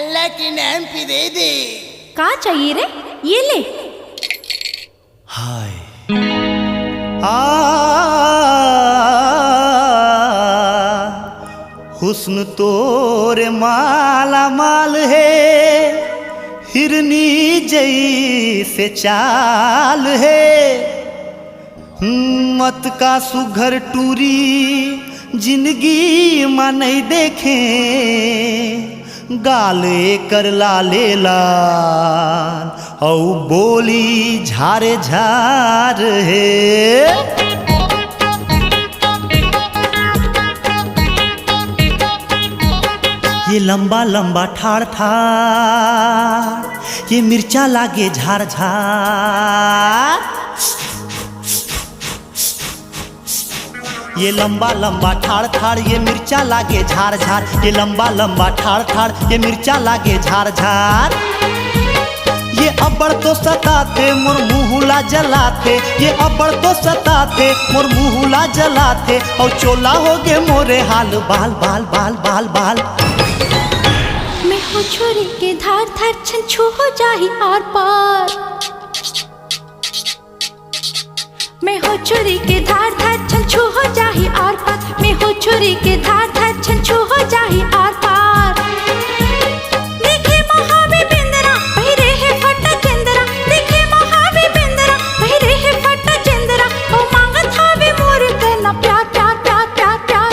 अल्लाह की नाम पे दे दे। कहाँ चाहिए रे? ये ले। हाय हुस्न तोरे माला माल है, हिरनी जैसे चाल है। मत का सुघर टूरी जिंदगी में नहीं देखे, गाले कर लाले लाल औ बोली झारे झार है। ये लंबा लंबा ठाड़ ठाड़, ये मिर्चा लागे झार झार। ये लंबा लंबा ठाड़ ठाड़, ये मिर्चा लागे झार झार। ये लंबा लंबा ठाड़ ठाड़, ये मिर्चा लागे झार झार। ये अब्बड़ तो सताते मोर मुहुला जलाते, ये अब्बड़ तो सताते मोर मुहुला जलाते। और चोला हो गे मोरे हाल बाल बाल बाल बाल बाल। मैं हूँ छुरी के धार धार, छन छू हो जाही आर पार। मैं हूँ छुरी के धार धार, छन छू हो जाही आर पार। मैं हूँ छुरी के धार धार, छन छू हो जाही आर पार। देखे महावी बिंदरा पहिरे है फटा चंदरा, देखे महावी बिंदरा पहिरे है फटा चंदरा। ओ मांगत हावे मोर करना प्यार प्यार प्यार प्यार प्यार।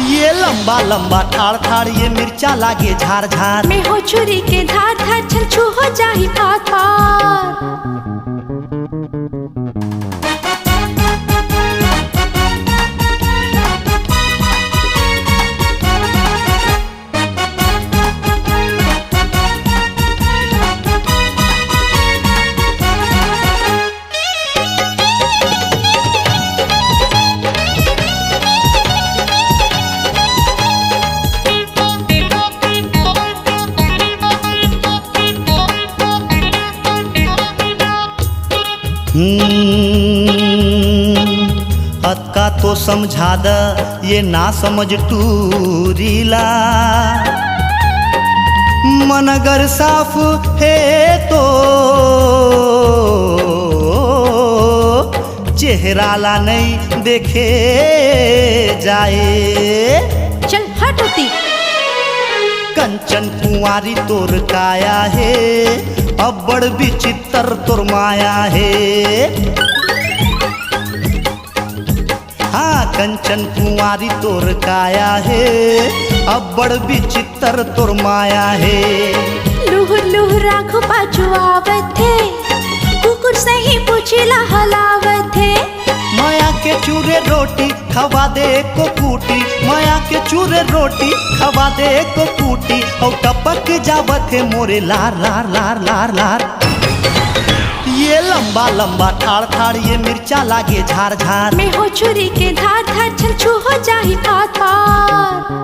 ये लंबा लंबा ठाड़ ठाड़, ये मिर्चा लागे झार झार। मैं हूँ छुरी के धार धार, छन छू हो जाही आर पार। अतका तो समझा द, ये ना समझ टूरीला। मन अगर साफ है तो चेहरा ला नहीं देखे जाए। चल हट होती। कंचन कुंवारी तोर काया है, अब्बड़ विचित्र तोर माया है। हाँ कंचन कुंवारी तोर काया है, अब्बड़ विचित्र तोर माया है। लुहुर लुहुरा खुपा जुआवत है, कुकुर सही पूछिला हलावत है। माया के चूरे रोटी खवा दे को कूटी, माया के चूरे रोटी खवा दे को कूटी। और टपक जावत है मोरे लार लार लार लार लार। ये लंबा लंबा ठाड़ ठाड़, ये मिर्चा लागे झार झार। मैं हूँ छुरी के धार धार, छन छू हो जाही आर पार।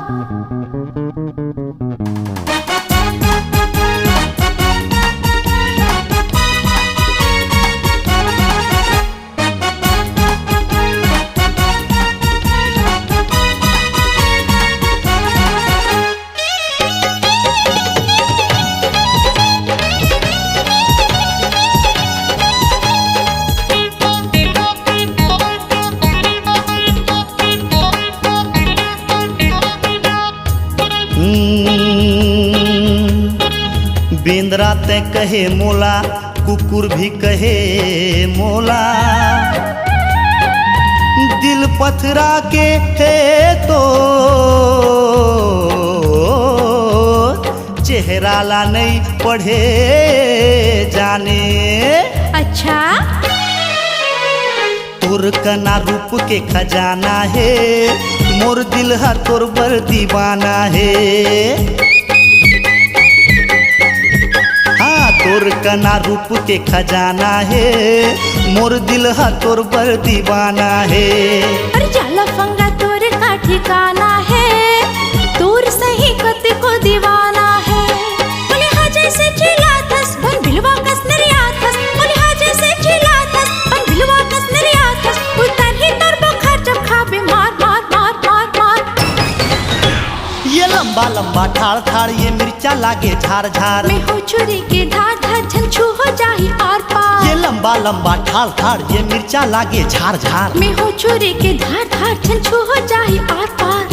बेंद्रा ते कहे मोला, कुकुर भी कहे मोला। दिल पथरा के है तो चेहरा ला नहीं पढ़े जाने। अच्छा तोर कना रूप के खजाना है, मोर दिल हा तोर बर दीवाना है। तोर कना रूप के खजाना है, मोर दिल हा तोर बर दीवाना है। अरे जाला फंगा तोर का ठिकाना है, तोर सही कत को दीवाना है। बोले हा जैसे चिल्ला थस बन बिलवा कस नरिया थस, बोले हा जैसे चिल्ला थस बन बिलवा कस नरिया थस। उतर ही तोर बुखार जब खाबे मार मार मार मार मार। लंबा लंबा ठाड़ ठाड़ ये मिर्चा लागे झार झार। मैं हो छुरी के धार धार छन छू हो जाही आर पार। ये लंबा लंबा ठाड़ ठाड़ ये मिर्चा लागे झार झार। मैं हो छुरी के धार धार छन छू हो जाही आर पार।